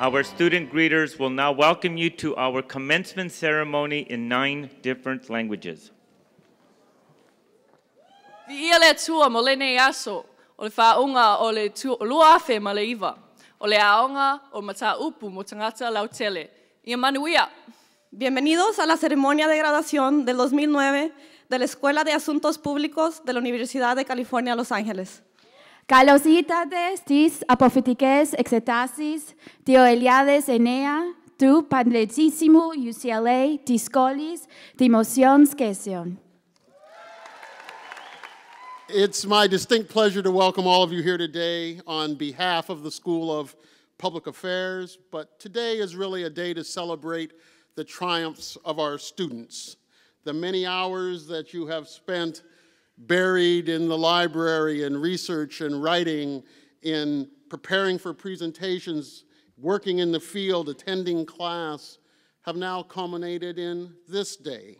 Our student greeters will now welcome you to our commencement ceremony in 9 different languages. Vi'ia tua mo le nei aso, o le whaunga o le luafe ma le iwa, o le aonga o mata upu mo tangata lautele. Ia manuia. Bienvenidos a la ceremonia de graduación del 2009 de la Escuela de Asuntos Públicos de la Universidad de California, Los Ángeles. Καλωσίτατες τις αποφοιτικές εξετάσεις του Eliades Ενέα του Πανεπιστήμιου UCLA της Σχολής Δημοσίων Σχέσεων. It's my distinct pleasure to welcome all of you here today on behalf of the School of Public Affairs, but today is really a day to celebrate the triumphs of our students, the many hours that you have spent buried in the library in research and writing, in preparing for presentations, working in the field, attending class, have now culminated in this day.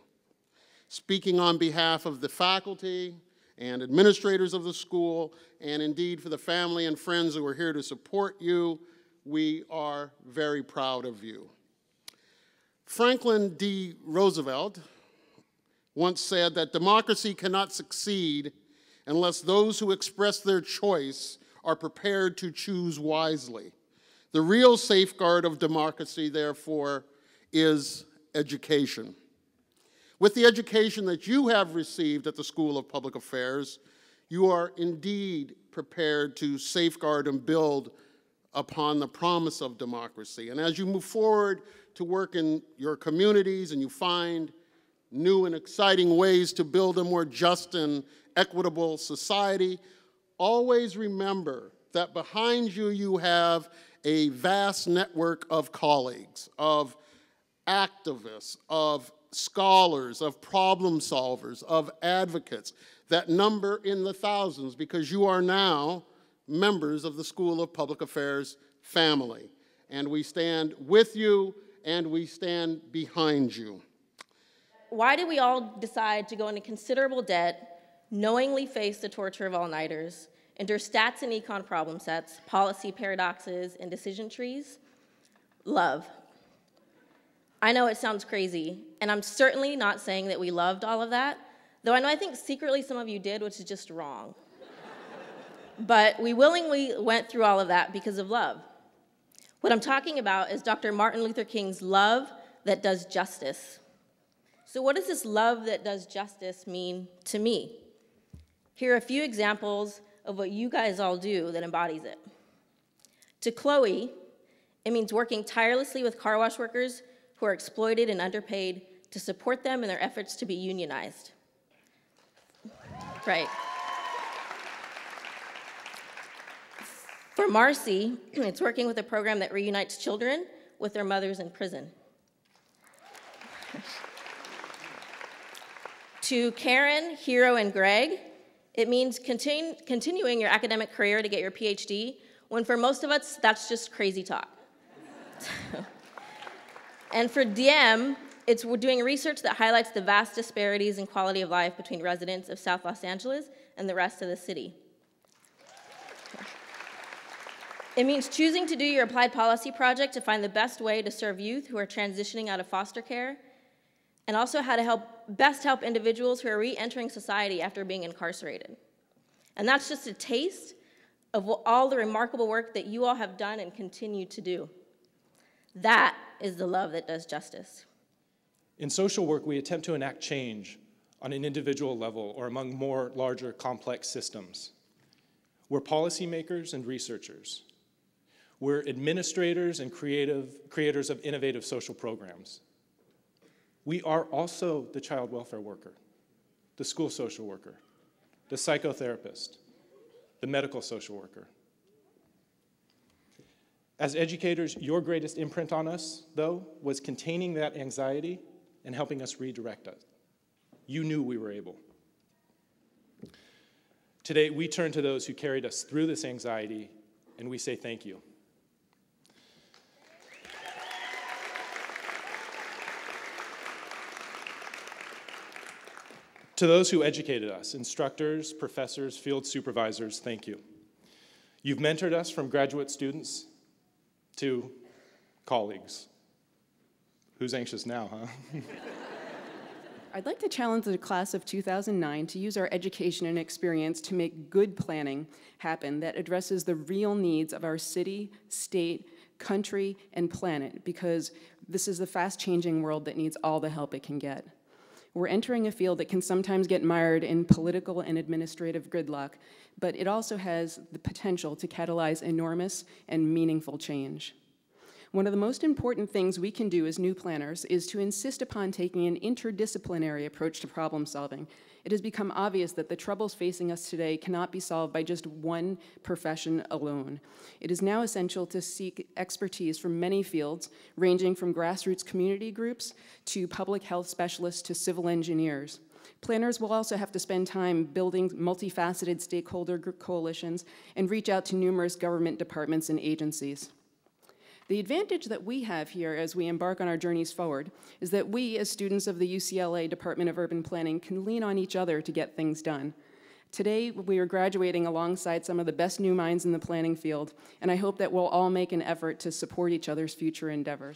Speaking on behalf of the faculty and administrators of the school, and indeed for the family and friends who are here to support you, we are very proud of you. Franklin D. Roosevelt once said that democracy cannot succeed unless those who express their choice are prepared to choose wisely. The real safeguard of democracy, therefore, is education. With the education that you have received at the School of Public Affairs, you are indeed prepared to safeguard and build upon the promise of democracy. And as you move forward to work in your communities and you find new and exciting ways to build a more just and equitable society, always remember that behind you, you have a vast network of colleagues, of activists, of scholars, of problem solvers, of advocates that number in the thousands, because you are now members of the School of Public Affairs family. And we stand with you and we stand behind you. Why did we all decide to go into considerable debt, knowingly face the torture of all-nighters, endure stats and econ problem sets, policy paradoxes, and decision trees? Love. I know it sounds crazy, and I'm certainly not saying that we loved all of that, though I think secretly some of you did, which is just wrong. But we willingly went through all of that because of love. What I'm talking about is Dr. Martin Luther King's love that does justice. So what does this love that does justice mean to me? Here are a few examples of what you guys all do that embodies it. To Chloe, it means working tirelessly with car wash workers who are exploited and underpaid to support them in their efforts to be unionized. Right. For Marcy, it's working with a program that reunites children with their mothers in prison. To Karen, Hero, and Greg, it means continuing your academic career to get your PhD, when for most of us, that's just crazy talk. And for Diem, we're doing research that highlights the vast disparities in quality of life between residents of South Los Angeles and the rest of the city. It means choosing to do your applied policy project to find the best way to serve youth who are transitioning out of foster care, and also how to best help individuals who are re-entering society after being incarcerated. And that's just a taste of all the remarkable work that you all have done and continue to do. That is the love that does justice. In social work, we attempt to enact change on an individual level or among more larger complex systems. We're policymakers and researchers. We're administrators and creators of innovative social programs. We are also the child welfare worker, the school social worker, the psychotherapist, the medical social worker. As educators, your greatest imprint on us, though, was containing that anxiety and helping us redirect us. You knew we were able. Today, we turn to those who carried us through this anxiety, and we say thank you. To those who educated us, instructors, professors, field supervisors, thank you. You've mentored us from graduate students to colleagues. Who's anxious now, huh? I'd like to challenge the class of 2009 to use our education and experience to make good planning happen that addresses the real needs of our city, state, country, and planet, because this is a fast-changing world that needs all the help it can get. We're entering a field that can sometimes get mired in political and administrative gridlock, but it also has the potential to catalyze enormous and meaningful change. One of the most important things we can do as new planners is to insist upon taking an interdisciplinary approach to problem solving. It has become obvious that the troubles facing us today cannot be solved by just one profession alone. It is now essential to seek expertise from many fields, ranging from grassroots community groups to public health specialists to civil engineers. Planners will also have to spend time building multifaceted stakeholder coalitions and reach out to numerous government departments and agencies. The advantage that we have here as we embark on our journeys forward is that we, as students of the UCLA Department of Urban Planning, can lean on each other to get things done. Today, we are graduating alongside some of the best new minds in the planning field, and I hope that we'll all make an effort to support each other's future endeavors.